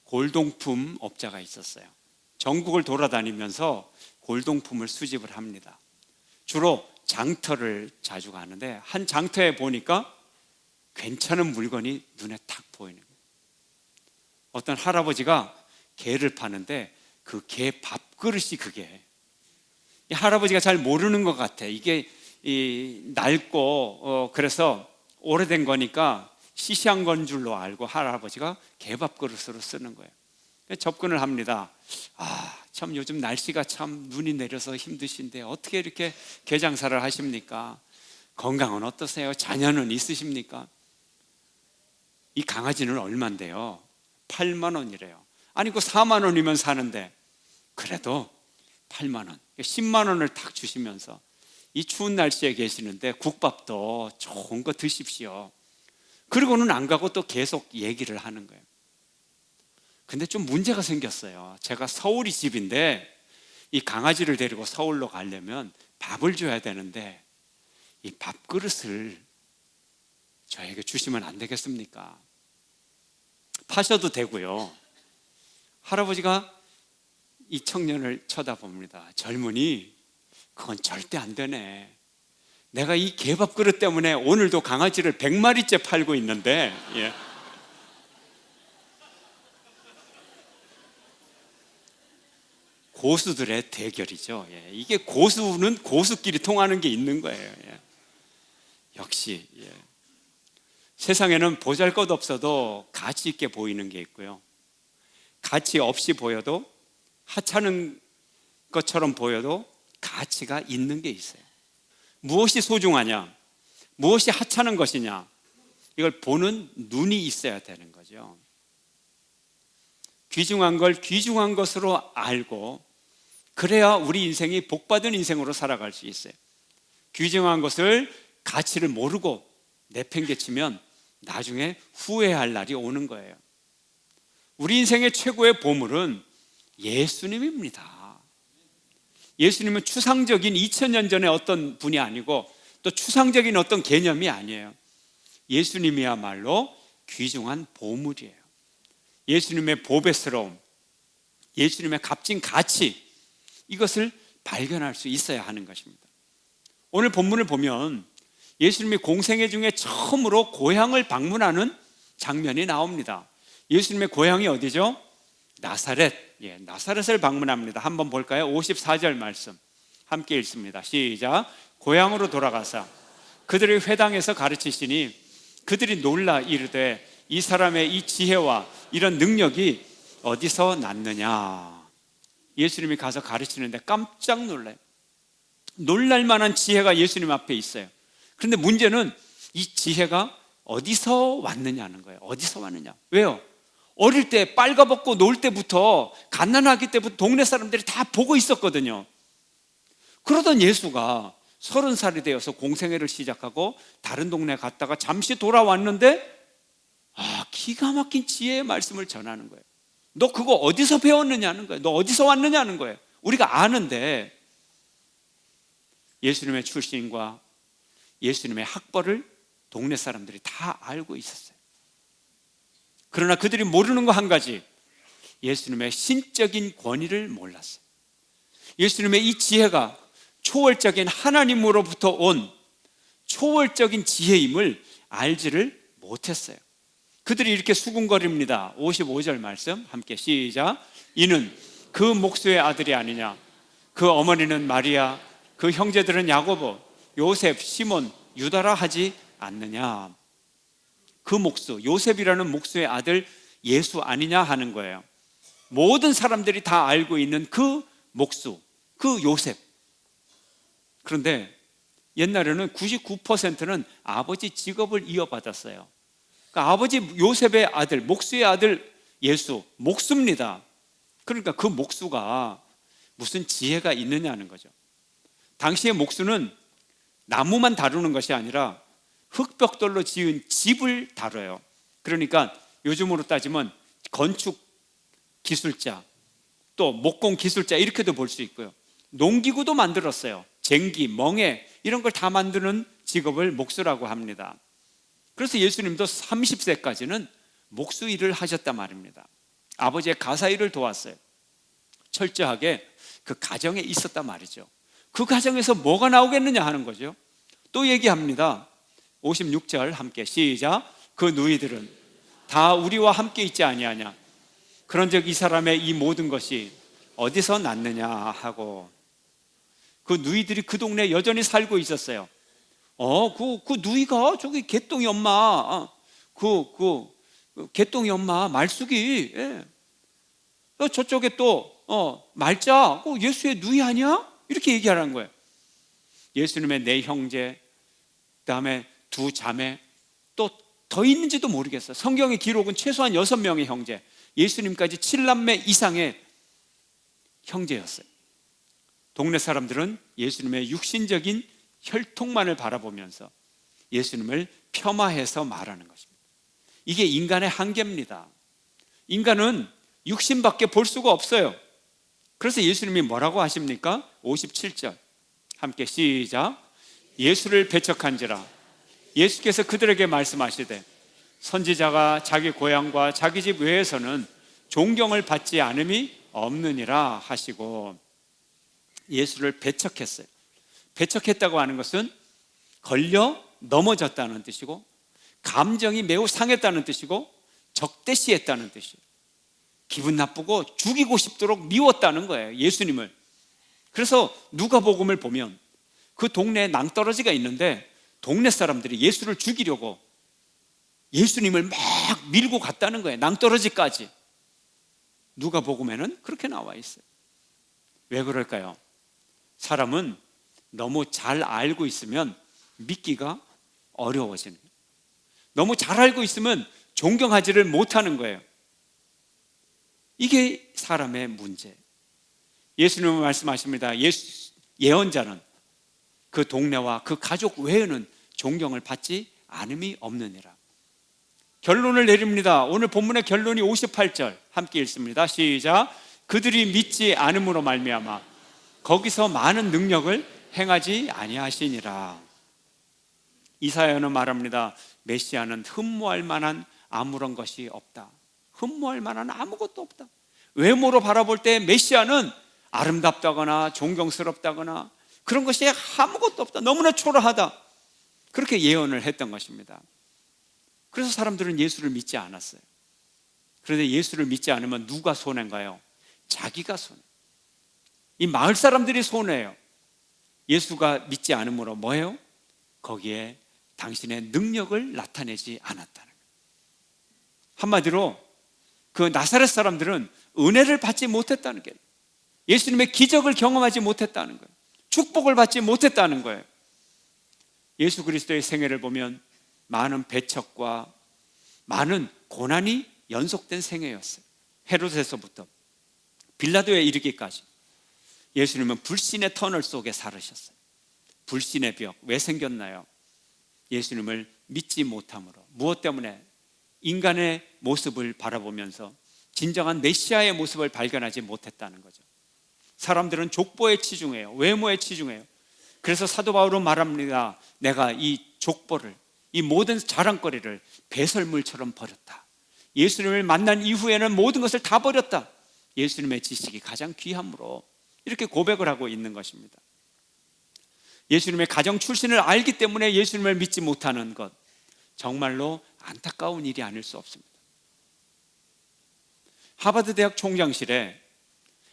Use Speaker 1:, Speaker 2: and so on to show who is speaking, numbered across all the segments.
Speaker 1: 골동품 업자가 있었어요. 전국을 돌아다니면서 골동품을 수집을 합니다. 주로 장터를 자주 가는데 한 장터에 보니까 괜찮은 물건이 눈에 탁 보이는 거예요. 어떤 할아버지가 개를 파는데 그 개 밥그릇이 그게, 이 할아버지가 잘 모르는 것 같아. 이게 낡고 그래서 오래된 거니까 시시한 건 줄로 알고 할아버지가 개밥그릇으로 쓰는 거예요. 접근을 합니다. 참 요즘 날씨가 참 눈이 내려서 힘드신데 어떻게 이렇게 개 장사를 하십니까? 건강은 어떠세요? 자녀는 있으십니까? 이 강아지는 얼만데요? 8만 원이래요. 아니 그 4만 원이면 사는데 그래도 8만 원, 10만 원을 탁 주시면서 이 추운 날씨에 계시는데 국밥도 좋은 거 드십시오. 그리고는 안 가고 또 계속 얘기를 하는 거예요. 근데 좀 문제가 생겼어요. 제가 서울이 집인데 이 강아지를 데리고 서울로 가려면 밥을 줘야 되는데 이 밥그릇을 저에게 주시면 안 되겠습니까? 파셔도 되고요. 할아버지가 이 청년을 쳐다봅니다. 젊은이, 그건 절대 안 되네. 내가 이 개밥 그릇 때문에 오늘도 강아지를 100마리째 팔고 있는데, 예. 고수들의 대결이죠. 예. 이게 고수는 고수끼리 통하는 게 있는 거예요. 예. 역시 세상에는 보잘것없어도 가치 있게 보이는 게 있고요, 가치 없이 보여도, 하찮은 것처럼 보여도 가치가 있는 게 있어요. 무엇이 소중하냐, 무엇이 하찮은 것이냐, 이걸 보는 눈이 있어야 되는 거죠. 귀중한 걸 귀중한 것으로 알고, 그래야 우리 인생이 복받은 인생으로 살아갈 수 있어요. 귀중한 것을, 가치를 모르고 내팽개치면 나중에 후회할 날이 오는 거예요. 우리 인생의 최고의 보물은 예수님입니다. 예수님은 추상적인 2000년 전의 어떤 분이 아니고 또 추상적인 어떤 개념이 아니에요. 예수님이야말로 귀중한 보물이에요. 예수님의 보배스러움, 예수님의 값진 가치, 이것을 발견할 수 있어야 하는 것입니다. 오늘 본문을 보면 예수님이 공생애 중에 처음으로 고향을 방문하는 장면이 나옵니다. 예수님의 고향이 어디죠? 나사렛. 나사렛을 방문합니다. 한번 볼까요? 54절 말씀 함께 읽습니다. 시작. 고향으로 돌아가사 그들의 회당에서 가르치시니 그들이 놀라 이르되 이 사람의 이 지혜와 이런 능력이 어디서 났느냐. 예수님이 가서 가르치는데 깜짝 놀라요. 놀랄 만한 지혜가 예수님 앞에 있어요. 그런데 문제는 이 지혜가 어디서 왔느냐는 거예요. 어디서 왔느냐. 왜요? 어릴 때 빨가벗고 놀 때부터, 갓난아기 때부터 동네 사람들이 다 보고 있었거든요. 그러던 예수가 30살이 되어서 공생애를 시작하고 다른 동네 갔다가 잠시 돌아왔는데 기가 막힌 지혜의 말씀을 전하는 거예요. 너 그거 어디서 배웠느냐는 거예요. 너 어디서 왔느냐는 거예요. 우리가 아는데 예수님의 출신과 예수님의 학벌을 동네 사람들이 다 알고 있었어요. 그러나 그들이 모르는 거 한 가지, 예수님의 신적인 권위를 몰랐어요. 예수님의 이 지혜가 초월적인 하나님으로부터 온 초월적인 지혜임을 알지를 못했어요. 그들이 이렇게 수군거립니다. 55절 말씀 함께 시작. 이는 그 목수의 아들이 아니냐, 그 어머니는 마리아, 그 형제들은 야고보, 요셉, 시몬, 유다라 하지 않느냐. 그 목수, 요셉이라는 목수의 아들 예수 아니냐 하는 거예요. 모든 사람들이 다 알고 있는 그 목수, 그 요셉. 그런데 옛날에는 99%는 아버지 직업을 이어받았어요. 그러니까 아버지 요셉의 아들, 목수의 아들 예수, 목수입니다. 그러니까 그 목수가 무슨 지혜가 있느냐는 거죠. 당시의 목수는 나무만 다루는 것이 아니라 흙벽돌로 지은 집을 다뤄요. 그러니까 요즘으로 따지면 건축 기술자, 또 목공 기술자, 이렇게도 볼 수 있고요. 농기구도 만들었어요. 쟁기, 멍에, 이런 걸 다 만드는 직업을 목수라고 합니다. 그래서 예수님도 30세까지는 목수 일을 하셨단 말입니다. 아버지의 가사일을 도왔어요. 철저하게 그 가정에 있었단 말이죠. 그 가정에서 뭐가 나오겠느냐 하는 거죠. 또 얘기합니다. 56절 함께 시작. 그 누이들은 다 우리와 함께 있지 아니하냐. 그런즉 이 사람의 이 모든 것이 어디서 났느냐 하고. 그 누이들이 그 동네에 여전히 살고 있었어요. 그 누이가 저기 개똥이 엄마, 개똥이 엄마 말숙이, 예. 저쪽에 또 말자, 예수의 누이 아니야? 이렇게 얘기하라는 거예요. 예수님의 네 형제, 그다음에 두 자매, 또 더 있는지도 모르겠어요. 성경의 기록은 최소한 6명의 형제, 예수님까지 7남매 이상의 형제였어요. 동네 사람들은 예수님의 육신적인 혈통만을 바라보면서 예수님을 폄하해서 말하는 것입니다. 이게 인간의 한계입니다. 인간은 육신밖에 볼 수가 없어요. 그래서 예수님이 뭐라고 하십니까? 57절 함께 시작. 예수를 배척한지라. 예수께서 그들에게 말씀하시되 선지자가 자기 고향과 자기 집 외에서는 존경을 받지 않음이 없느니라 하시고, 예수를 배척했어요. 배척했다고 하는 것은 걸려 넘어졌다는 뜻이고, 감정이 매우 상했다는 뜻이고, 적대시했다는 뜻이에요. 기분 나쁘고 죽이고 싶도록 미웠다는 거예요, 예수님을. 그래서 누가복음을 보면 그 동네에 낭떠러지가 있는데 동네 사람들이 예수를 죽이려고 예수님을 막 밀고 갔다는 거예요, 낭떠러지까지. 누가복음에는 그렇게 나와 있어요. 왜 그럴까요? 사람은 너무 잘 알고 있으면 믿기가 어려워지는 거예요. 너무 잘 알고 있으면 존경하지를 못하는 거예요. 이게 사람의 문제. 예수님은 말씀하십니다. 예언자는 그 동네와 그 가족 외에는 존경을 받지 않음이 없느니라. 결론을 내립니다. 오늘 본문의 결론이 58절 함께 읽습니다. 시작. 그들이 믿지 않음으로 말미암아 거기서 많은 능력을 행하지 아니하시니라. 이사야는 말합니다. 메시아는 흠모할 만한 아무런 것이 없다. 흠모할 만한 아무것도 없다. 외모로 바라볼 때 메시아는 아름답다거나 존경스럽다거나 그런 것이 아무것도 없다. 너무나 초라하다. 그렇게 예언을 했던 것입니다. 그래서 사람들은 예수를 믿지 않았어요. 그런데 예수를 믿지 않으면 누가 손해인가요? 자기가 손해. 이 마을 사람들이 손해예요. 예수가 믿지 않으므로 뭐예요? 거기에 당신의 능력을 나타내지 않았다는 거예요. 한마디로 그 나사렛 사람들은 은혜를 받지 못했다는 거예요. 예수님의 기적을 경험하지 못했다는 거예요. 축복을 받지 못했다는 거예요. 예수 그리스도의 생애를 보면 많은 배척과 많은 고난이 연속된 생애였어요. 헤롯에서부터 빌라도에 이르기까지 예수님은 불신의 터널 속에 살으셨어요. 불신의 벽. 왜 생겼나요? 예수님을 믿지 못함으로. 무엇 때문에? 인간의 모습을 바라보면서 진정한 메시아의 모습을 발견하지 못했다는 거죠. 사람들은 족보에 치중해요. 외모에 치중해요. 그래서 사도 바울은 말합니다. 내가 이 족보를, 이 모든 자랑거리를 배설물처럼 버렸다. 예수님을 만난 이후에는 모든 것을 다 버렸다. 예수님의 지식이 가장 귀함으로 이렇게 고백을 하고 있는 것입니다. 예수님의 가정 출신을 알기 때문에 예수님을 믿지 못하는 것, 정말로 안타까운 일이 아닐 수 없습니다. 하버드 대학 총장실에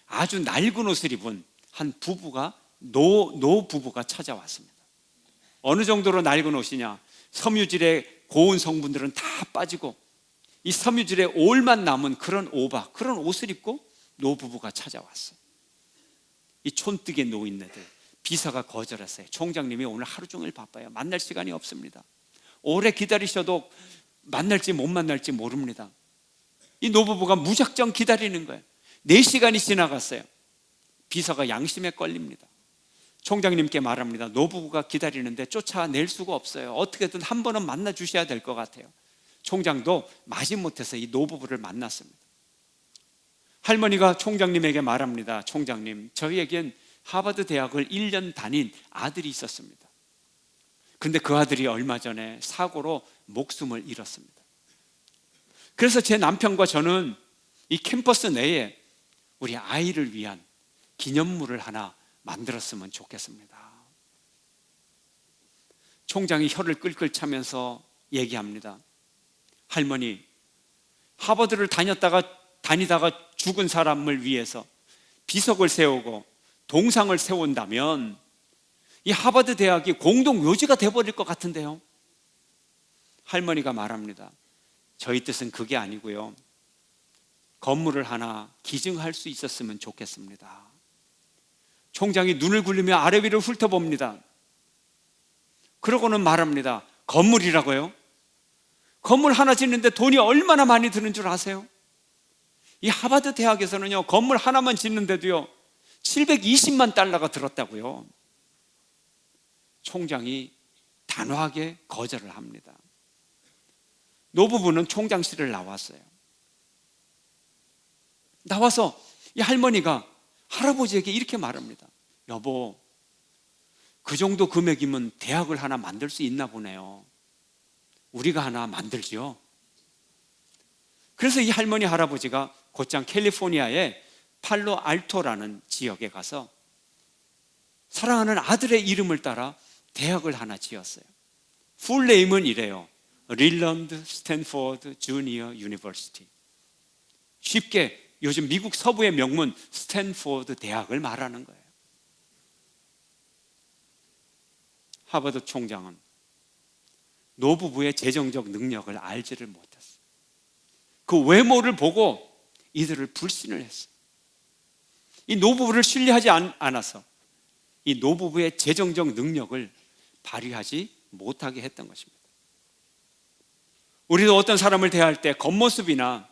Speaker 1: 아주 낡은 옷을 입은 한 부부가 노 부부가 찾아왔습니다. 어느 정도로 낡은 옷이냐? 섬유질의 고운 성분들은 다 빠지고 이 섬유질의 올만 남은 그런 그런 옷을 입고 노 부부가 찾아왔어요. 이 촌뜨기 노인네들, 비서가 거절했어요. 총장님이 오늘 하루 종일 바빠요. 만날 시간이 없습니다. 오래 기다리셔도 만날지 못 만날지 모릅니다. 이 노부부가 무작정 기다리는 거예요. 4시간이 지나갔어요. 비서가 양심에 걸립니다. 총장님께 말합니다. 노부부가 기다리는데 쫓아낼 수가 없어요. 어떻게든 한 번은 만나 주셔야 될 것 같아요. 총장도 마지못해서 이 노부부를 만났습니다. 할머니가 총장님에게 말합니다. 총장님, 저희에겐 하버드 대학을 1년 다닌 아들이 있었습니다. 근데 그 아들이 얼마 전에 사고로 목숨을 잃었습니다. 그래서 제 남편과 저는 이 캠퍼스 내에 우리 아이를 위한 기념물을 하나 만들었으면 좋겠습니다. 총장이 혀를 끌끌 차면서 얘기합니다. 할머니, 하버드를 다니다가 죽은 사람을 위해서 비석을 세우고 동상을 세운다면 이 하버드 대학이 공동 묘지가 되어버릴 것 같은데요. 할머니가 말합니다. 저희 뜻은 그게 아니고요, 건물을 하나 기증할 수 있었으면 좋겠습니다. 총장이 눈을 굴리며 아래 위를 훑어봅니다. 그러고는 말합니다. 건물이라고요? 건물 하나 짓는데 돈이 얼마나 많이 드는 줄 아세요? 이 하버드 대학에서는요, 건물 하나만 짓는데도요 720만 달러가 들었다고요. 총장이 단호하게 거절을 합니다. 노부부는 총장실을 나왔어요. 나와서 이 할머니가 할아버지에게 이렇게 말합니다. 여보, 그 정도 금액이면 대학을 하나 만들 수 있나 보네요. 우리가 하나 만들지요. 그래서 이 할머니 할아버지가 곧장 캘리포니아의 팔로 알토라는 지역에 가서 사랑하는 아들의 이름을 따라 대학을 하나 지었어요. 풀네임은 이래요. 릴런드 스탠포드 주니어 유니버시티. 쉽게 요즘 미국 서부의 명문 스탠포드 대학을 말하는 거예요. 하버드 총장은 노부부의 재정적 능력을 알지를 못했어요. 그 외모를 보고 이들을 불신을 했어요. 이 노부부를 신뢰하지 않아서 이 노부부의 재정적 능력을 발휘하지 못하게 했던 것입니다. 우리도 어떤 사람을 대할 때 겉모습이나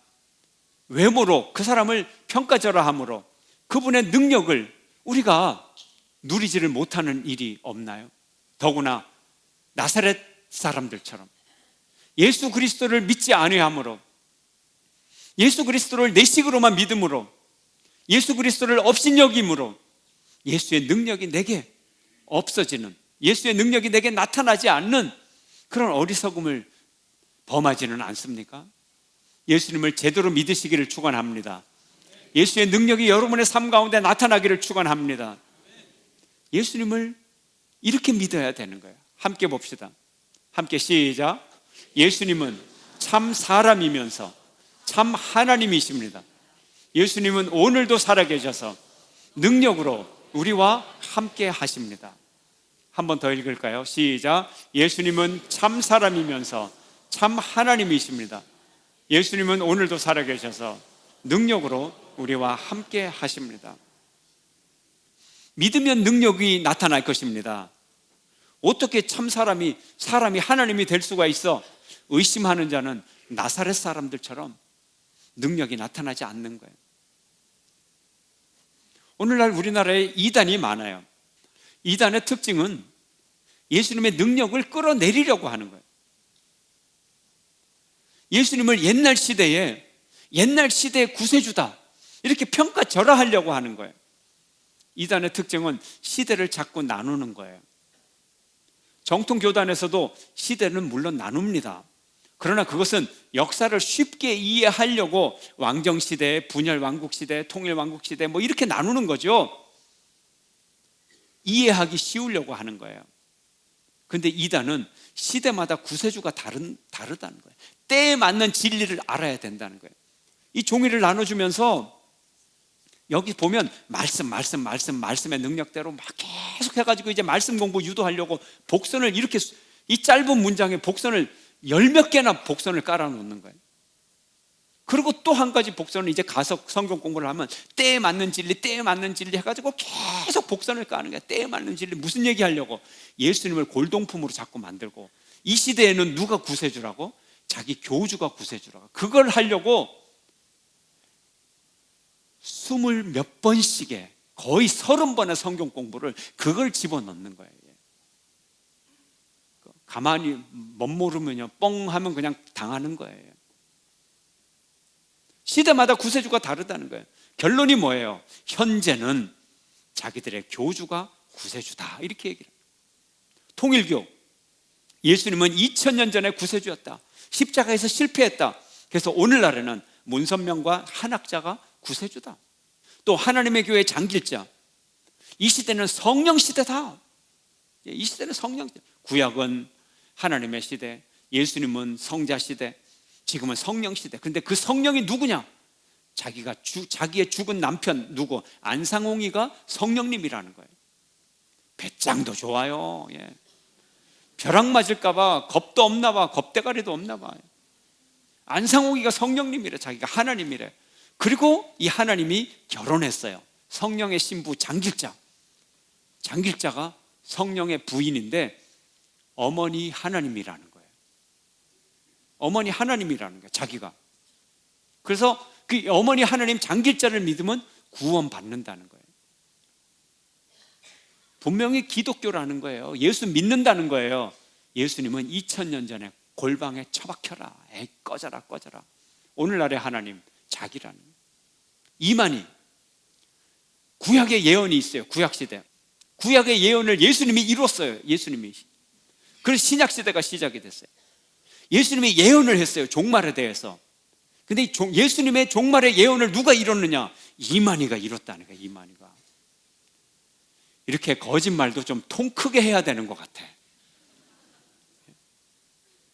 Speaker 1: 외모로 그 사람을 평가절하함으로 그분의 능력을 우리가 누리지를 못하는 일이 없나요? 더구나 나사렛 사람들처럼 예수 그리스도를 믿지 아니함으로, 예수 그리스도를 내식으로만 믿음으로, 예수 그리스도를 업신여김으로 예수의 능력이 내게 없어지는, 예수의 능력이 내게 나타나지 않는 그런 어리석음을 범하지는 않습니까? 예수님을 제대로 믿으시기를 축원합니다. 예수의 능력이 여러분의 삶 가운데 나타나기를 축원합니다. 예수님을 이렇게 믿어야 되는 거예요. 함께 봅시다. 함께 시작. 예수님은 참 사람이면서 참 하나님이십니다. 예수님은 오늘도 살아계셔서 능력으로 우리와 함께 하십니다. 한 번 더 읽을까요? 시작. 예수님은 참 사람이면서 참 하나님이십니다. 예수님은 오늘도 살아계셔서 능력으로 우리와 함께 하십니다. 믿으면 능력이 나타날 것입니다. 어떻게 참 사람이 하나님이 될 수가 있어? 의심하는 자는 나사렛 사람들처럼 능력이 나타나지 않는 거예요. 오늘날 우리나라에 이단이 많아요. 이단의 특징은 예수님의 능력을 끌어내리려고 하는 거예요. 예수님을 옛날 시대의 구세주다 이렇게 평가절하하려고 하는 거예요. 이단의 특징은 시대를 자꾸 나누는 거예요. 정통 교단에서도 시대는 물론 나눕니다. 그러나 그것은 역사를 쉽게 이해하려고 왕정시대, 분열왕국시대, 통일왕국시대 뭐 이렇게 나누는 거죠. 이해하기 쉬우려고 하는 거예요. 근데 이단은 시대마다 구세주가 다르다는 거예요. 때에 맞는 진리를 알아야 된다는 거예요. 이 종이를 나눠주면서 여기 보면 말씀의 능력대로 막 계속 해가지고 이제 말씀 공부 유도하려고 복선을 이렇게, 이 짧은 문장에 복선을 10몇 개나 복선을 깔아 놓는 거예요. 그리고 또 한 가지 복선을 이제 가서 성경 공부를 하면 때에 맞는 진리 해가지고 계속 복선을 까는 거예요. 때에 맞는 진리, 무슨 얘기 하려고? 예수님을 골동품으로 자꾸 만들고, 이 시대에는 누가 구세주라고? 자기 교주가 구세주라고. 그걸 하려고 20몇 번씩의 거의 30번의 성경 공부를 그걸 집어넣는 거예요. 가만히 멋모르면요 뻥 하면 그냥 당하는 거예요. 시대마다 구세주가 다르다는 거예요. 결론이 뭐예요? 현재는 자기들의 교주가 구세주다 이렇게 얘기를 해요. 통일교, 예수님은 2000년 전에 구세주였다. 십자가에서 실패했다. 그래서 오늘날에는 문선명과 한학자가 구세주다. 또 하나님의 교회 장길자. 이 시대는 성령 시대다. 이 시대는 성령 시대. 구약은 하나님의 시대, 예수님은 성자 시대, 지금은 성령 시대. 근데 그 성령이 누구냐? 자기의 죽은 남편 누구? 안상홍이가 성령님이라는 거예요. 배짱도 좋아요. 예. 벼락 맞을까봐 겁도 없나봐. 겁대가리도 없나봐. 안상홍이가 성령님이래. 자기가 하나님이래. 그리고 이 하나님이 결혼했어요. 성령의 신부 장길자. 장길자가 성령의 부인인데 어머니 하나님이라는 거예요. 어머니 하나님이라는 거예요. 자기가. 그래서 그 어머니 하나님 장길자를 믿으면 구원 받는다는 거예요. 분명히 기독교라는 거예요. 예수 믿는다는 거예요. 예수님은 2000년 전에 골방에 처박혀라. 에이, 꺼져라. 오늘날의 하나님 자기라는 거예요. 이만희. 구약의 예언이 있어요. 구약시대. 구약의 예언을 예수님이 이뤘어요. 예수님이. 그래서 신약시대가 시작이 됐어요. 예수님이 예언을 했어요. 종말에 대해서. 근데 예수님의 종말의 예언을 누가 이뤘느냐? 이만희가 이뤘다는 거예요. 이만희가. 이렇게 거짓말도 좀 통 크게 해야 되는 것 같아.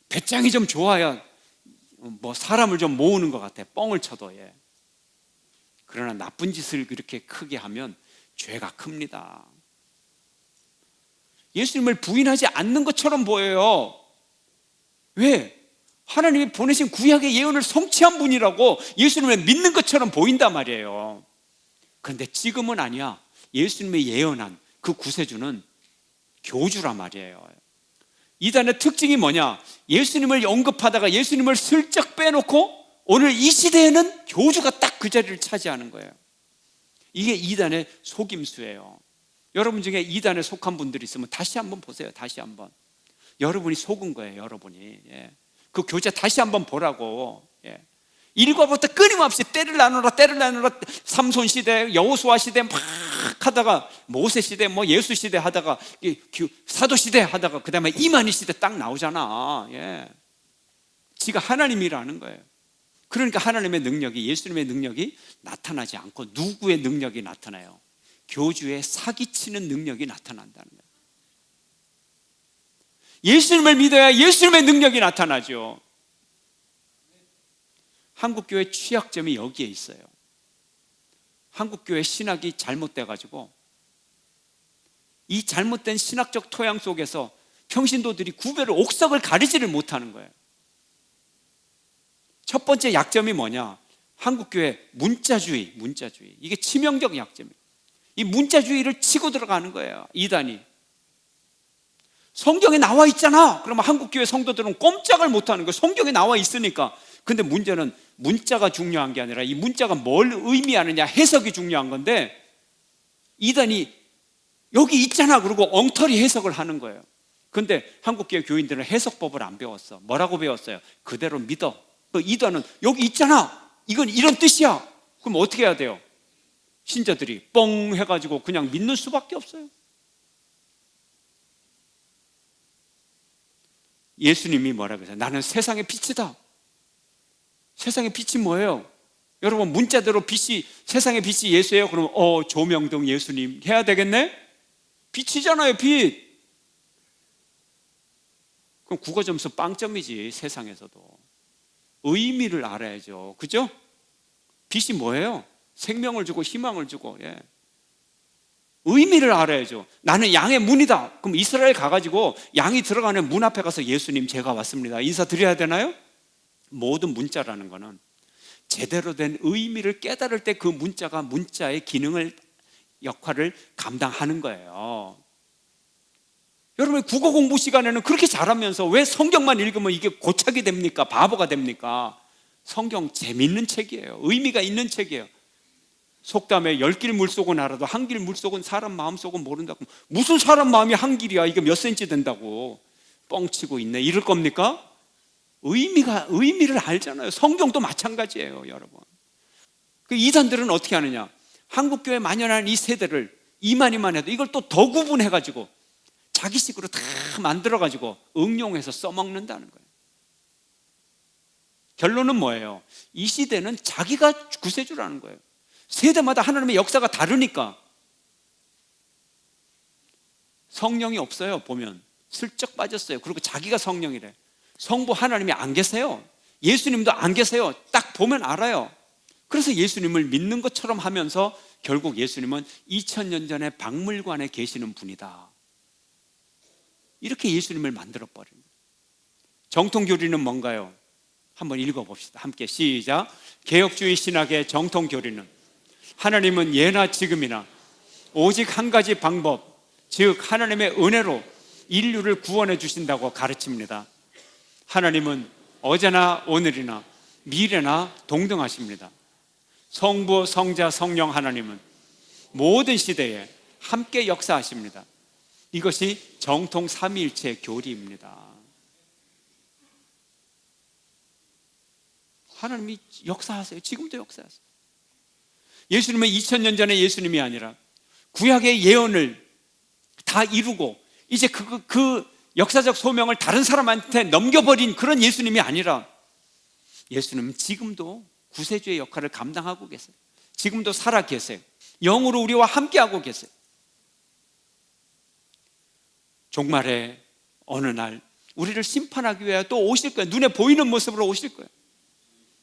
Speaker 1: 배짱이 좀 좋아야 뭐 사람을 좀 모으는 것 같아. 뻥을 쳐도. 예. 그러나 나쁜 짓을 그렇게 크게 하면 죄가 큽니다. 예수님을 부인하지 않는 것처럼 보여요. 왜? 하나님이 보내신 구약의 예언을 성취한 분이라고 예수님을 믿는 것처럼 보인단 말이에요. 그런데 지금은 아니야. 예수님의 예언한 그 구세주는 교주란 말이에요. 이단의 특징이 뭐냐? 예수님을 언급하다가 예수님을 슬쩍 빼놓고 오늘 이 시대에는 교주가 딱 그 자리를 차지하는 거예요. 이게 이단의 속임수예요. 여러분 중에 이단에 속한 분들이 있으면 다시 한번 보세요. 다시 한번. 여러분이 속은 거예요. 여러분이. 예. 그 교재 다시 한번 보라고. 예. 일과부터 끊임없이 때를 나누라 삼손 시대, 여호수아 시대 막 하다가 모세 시대, 뭐 예수 시대 하다가 사도 시대 하다가 그 다음에 이만희 시대 딱 나오잖아. 예. 지가 하나님이라는 거예요. 그러니까 하나님의 능력이, 예수님의 능력이 나타나지 않고 누구의 능력이 나타나요? 교주의 사기치는 능력이 나타난다는 거예요. 예수님을 믿어야 예수님의 능력이 나타나죠. 한국교회 취약점이 여기에 있어요. 한국교회 신학이 잘못돼가지고 이 잘못된 신학적 토양 속에서 평신도들이 구별을 옥석을 가리지를 못하는 거예요. 첫 번째 약점이 뭐냐? 한국교회 문자주의. 이게 치명적 약점이에요. 이 문자주의를 치고 들어가는 거예요. 이단이. 성경에 나와 있잖아. 그러면 한국교회 성도들은 꼼짝을 못하는 거예요. 성경에 나와 있으니까. 근데 문제는 문자가 중요한 게 아니라 이 문자가 뭘 의미하느냐 해석이 중요한 건데 이단이 여기 있잖아 그러고 엉터리 해석을 하는 거예요. 근데 한국교회 교인들은 해석법을 안 배웠어. 뭐라고 배웠어요? 그대로 믿어. 이단은 여기 있잖아. 이건 이런 뜻이야. 그럼 어떻게 해야 돼요? 신자들이 뻥 해가지고 그냥 믿는 수밖에 없어요. 예수님이 뭐라고 했어요? 나는 세상의 빛이다. 세상의 빛이 뭐예요? 여러분 문자대로 빛이, 세상의 빛이 예수예요? 그러면 조명등 예수님 해야 되겠네? 빛이잖아요. 빛. 그럼 국어점수 빵점이지. 세상에서도 의미를 알아야죠. 그죠? 빛이 뭐예요? 생명을 주고 희망을 주고. 예. 의미를 알아야죠. 나는 양의 문이다. 그럼 이스라엘 가가지고 양이 들어가는 문 앞에 가서 예수님 제가 왔습니다 인사드려야 되나요? 모든 문자라는 거는 제대로 된 의미를 깨달을 때 그 문자가 문자의 기능을, 역할을 감당하는 거예요. 여러분 국어 공부 시간에는 그렇게 잘하면서 왜 성경만 읽으면 이게 고착이 됩니까? 바보가 됩니까? 성경 재밌는 책이에요. 의미가 있는 책이에요. 속담에 10길 물속은 알아도 한 길 물속은 사람 마음속은 모른다고. 무슨 사람 마음이 한 길이야? 이게 몇 센치 된다고 뻥치고 있네. 이럴 겁니까? 의미를 알잖아요. 성경도 마찬가지예요. 여러분 그 이단들은 어떻게 하느냐? 한국교회 만연한 이 세대를 이만희만 해도 이걸 또 더 구분해가지고 자기식으로 다 만들어가지고 응용해서 써먹는다는 거예요. 결론은 뭐예요? 이 시대는 자기가 구세주라는 거예요. 세대마다 하나님의 역사가 다르니까. 성령이 없어요. 보면 슬쩍 빠졌어요. 그리고 자기가 성령이래. 성부 하나님이 안 계세요. 예수님도 안 계세요. 딱 보면 알아요. 그래서 예수님을 믿는 것처럼 하면서 결국 예수님은 2000년 전에 박물관에 계시는 분이다. 이렇게 예수님을 만들어버린 거예요. 정통교리는 뭔가요? 한번 읽어봅시다. 함께 시작. 개혁주의 신학의 정통교리는 하나님은 예나 지금이나 오직 한 가지 방법, 즉 하나님의 은혜로 인류를 구원해 주신다고 가르칩니다. 하나님은 어제나 오늘이나 미래나 동등하십니다. 성부, 성자, 성령 하나님은 모든 시대에 함께 역사하십니다. 이것이 정통 삼위일체 교리입니다. 하나님이 역사하세요. 지금도 역사하세요. 예수님은 2000년 전에 예수님이 아니라 구약의 예언을 다 이루고 이제 그 역사적 소명을 다른 사람한테 넘겨버린 그런 예수님이 아니라 예수님은 지금도 구세주의 역할을 감당하고 계세요. 지금도 살아 계세요. 영으로 우리와 함께하고 계세요. 종말의 어느 날 우리를 심판하기 위해 또 오실 거예요. 눈에 보이는 모습으로 오실 거예요.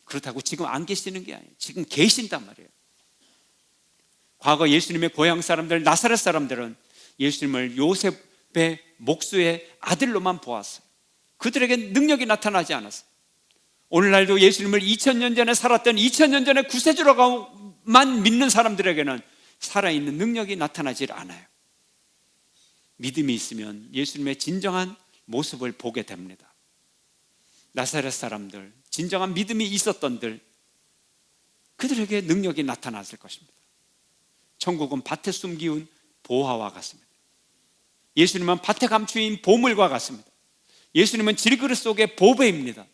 Speaker 1: 그렇다고 지금 안 계시는 게 아니에요. 지금 계신단 말이에요. 과거 예수님의 고향 사람들, 나사렛 사람들은 예수님을 요셉의 목수의 아들로만 보았어요. 그들에게 능력이 나타나지 않았어요. 오늘날도 예수님을 2000년 전에 살았던 2000년 전에 구세주로만 믿는 사람들에게는 살아있는 능력이 나타나질 않아요. 믿음이 있으면 예수님의 진정한 모습을 보게 됩니다. 나사렛 사람들, 진정한 믿음이 있었던들, 그들에게 능력이 나타났을 것입니다. 천국은 밭에 숨기운 보화와 같습니다. 예수님은 밭에 감추인 보물과 같습니다. 예수님은 질그릇 속의 보배입니다.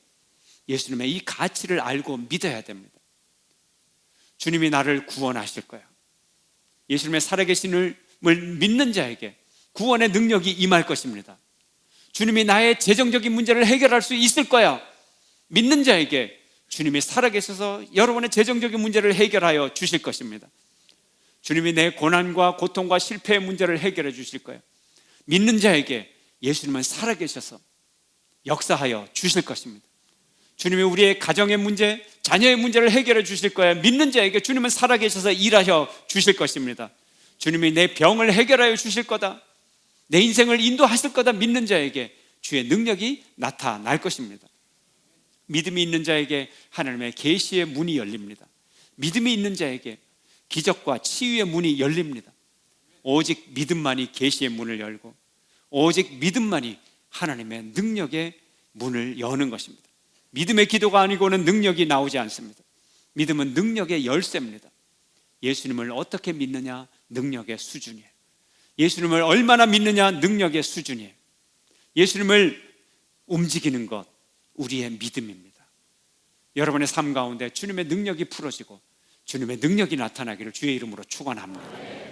Speaker 1: 예수님의 이 가치를 알고 믿어야 됩니다. 주님이 나를 구원하실 거야. 예수님의 살아계심을 믿는 자에게 구원의 능력이 임할 것입니다. 주님이 나의 재정적인 문제를 해결할 수 있을 거야. 믿는 자에게 주님이 살아계셔서 여러분의 재정적인 문제를 해결하여 주실 것입니다. 주님이 내 고난과 고통과 실패의 문제를 해결해 주실 거예요. 믿는 자에게 예수님은 살아계셔서 역사하여 주실 것입니다. 주님이 우리의 가정의 문제, 자녀의 문제를 해결해 주실 거예요. 믿는 자에게 주님은 살아계셔서 일하여 주실 것입니다. 주님이 내 병을 해결하여 주실 거다, 내 인생을 인도하실 거다 믿는 자에게 주의 능력이 나타날 것입니다. 믿음이 있는 자에게 하나님의 계시의 문이 열립니다. 믿음이 있는 자에게 기적과 치유의 문이 열립니다. 오직 믿음만이 계시의 문을 열고 오직 믿음만이 하나님의 능력의 문을 여는 것입니다. 믿음의 기도가 아니고는 능력이 나오지 않습니다. 믿음은 능력의 열쇠입니다. 예수님을 어떻게 믿느냐? 능력의 수준이에요. 예수님을 얼마나 믿느냐? 능력의 수준이에요. 예수님을 움직이는 것, 우리의 믿음입니다. 여러분의 삶 가운데 주님의 능력이 풀어지고 주님의 능력이 나타나기를 주의 이름으로 축원합니다.